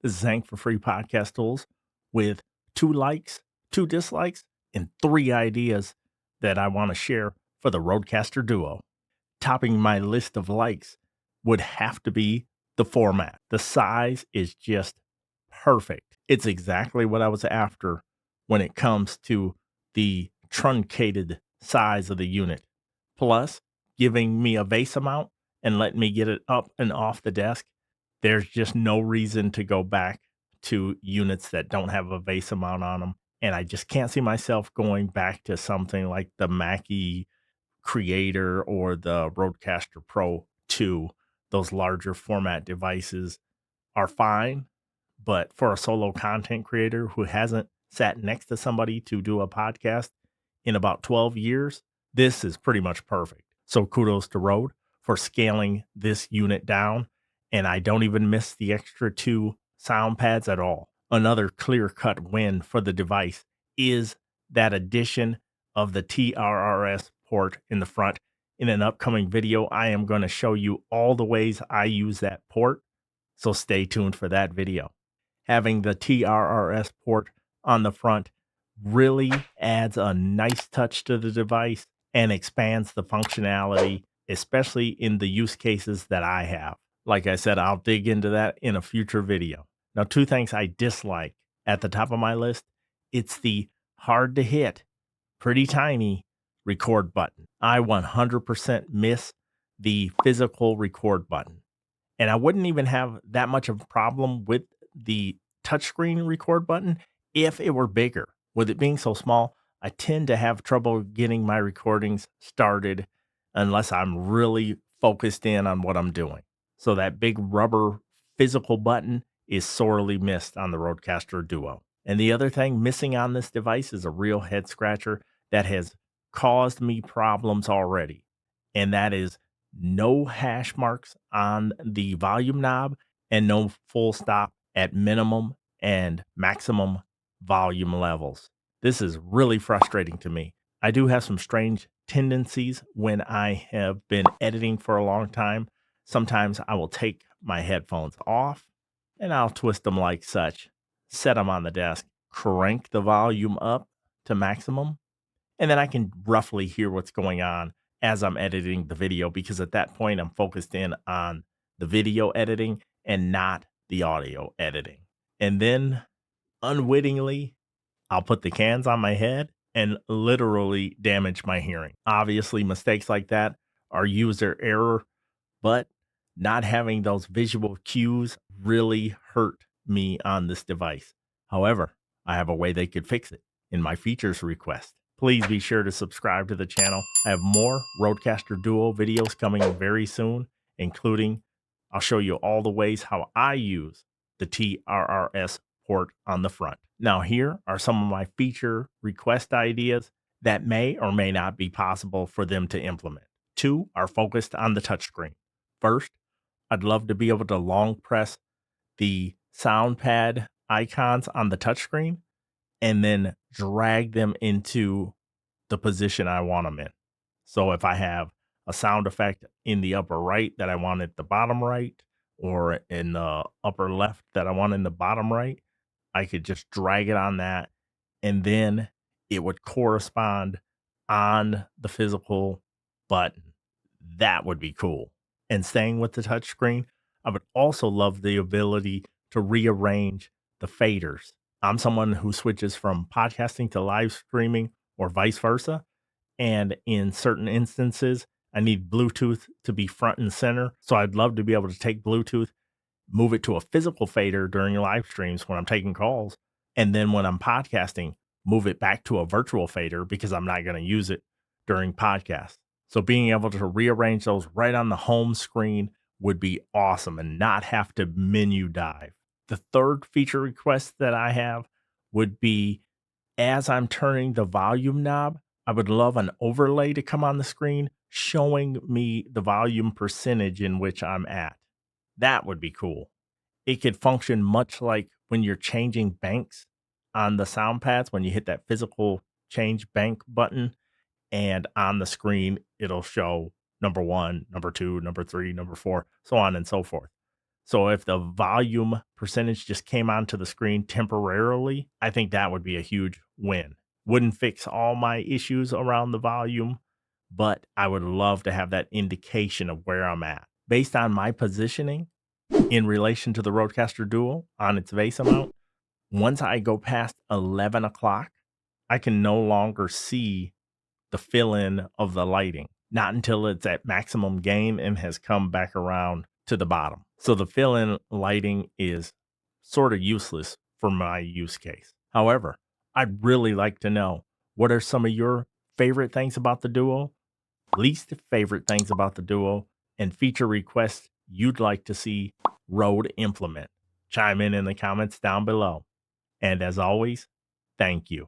This is Hank for Free Podcast Tools with 2 likes, 2 dislikes, and 3 ideas that I want to share for the RODECaster Duo. Topping my list of likes would have to be the format. The size is just perfect. It's exactly what I was after when it comes to the truncated size of the unit. Plus, giving me a vase amount and letting me get it up and off the desk. There's just no reason to go back to units that don't have a vase amount on them. And I just can't see myself going back to something like the Mackie Creator or the RODECaster Pro 2. Those larger format devices are fine, but for a solo content creator who hasn't sat next to somebody to do a podcast in about 12 years, this is pretty much perfect. So kudos to Rode for scaling this unit down, and I don't even miss the extra 2 sound pads at all. Another clear-cut win for the device is that addition of the TRRS port in the front. In an upcoming video, I am going to show you all the ways I use that port, so stay tuned for that video. Having the TRRS port on the front really adds a nice touch to the device and expands the functionality, especially in the use cases that I have. Like I said, I'll dig into that in a future video. Now, 2 things I dislike at the top of my list. It's the hard to hit, pretty tiny record button. I 100% miss the physical record button. And I wouldn't even have that much of a problem with the touchscreen record button if it were bigger. With it being so small, I tend to have trouble getting my recordings started unless I'm really focused in on what I'm doing. So that big rubber physical button is sorely missed on the RODECaster Duo. And the other thing missing on this device is a real head scratcher that has caused me problems already. And that is no hash marks on the volume knob and no full stop at minimum and maximum volume levels. This is really frustrating to me. I do have some strange tendencies when I have been editing for a long time. Sometimes I will take my headphones off and I'll twist them like such, set them on the desk, crank the volume up to maximum, and then I can roughly hear what's going on as I'm editing the video, because at that point I'm focused in on the video editing and not the audio editing. And then unwittingly, I'll put the cans on my head and literally damage my hearing. Obviously, mistakes like that are user error, but not having those visual cues really hurt me on this device. However, I have a way they could fix it in my features request. Please be sure to subscribe to the channel. I have more RODECaster Duo videos coming very soon, including I'll show you all the ways how I use the TRRS port on the front. Now, here are some of my feature request ideas that may or may not be possible for them to implement. 2 are focused on the touchscreen. First, I'd love to be able to long press the sound pad icons on the touchscreen and then drag them into the position I want them in. So if I have a sound effect in the upper right that I want at the bottom right, or in the upper left that I want in the bottom right, I could just drag it on that, and then it would correspond on the physical button. That would be cool. And staying with the touchscreen, I would also love the ability to rearrange the faders. I'm someone who switches from podcasting to live streaming or vice versa. And in certain instances, I need Bluetooth to be front and center. So I'd love to be able to take Bluetooth, move it to a physical fader during live streams when I'm taking calls. And then when I'm podcasting, move it back to a virtual fader because I'm not going to use it during podcasts. So being able to rearrange those right on the home screen would be awesome and not have to menu dive. The third feature request that I have would be, as I'm turning the volume knob, I would love an overlay to come on the screen showing me the volume percentage in which I'm at. That would be cool. It could function much like when you're changing banks on the sound pads, when you hit that physical change bank button, and on the screen, it'll show number 1, number 2, number 3, number 4, so on and so forth. So if the volume percentage just came onto the screen temporarily, I think that would be a huge win. Wouldn't fix all my issues around the volume, but I would love to have that indication of where I'm at. Based on my positioning in relation to the RODECaster Duo on its base amount, once I go past 11 o'clock, I can no longer see the fill in of the lighting, not until it's at maximum gain and has come back around to the bottom. So the fill in lighting is sort of useless for my use case. However, I'd really like to know, what are some of your favorite things about the Duo, least favorite things about the Duo, and feature requests you'd like to see Rode implement? Chime in the comments down below. And as always, thank you.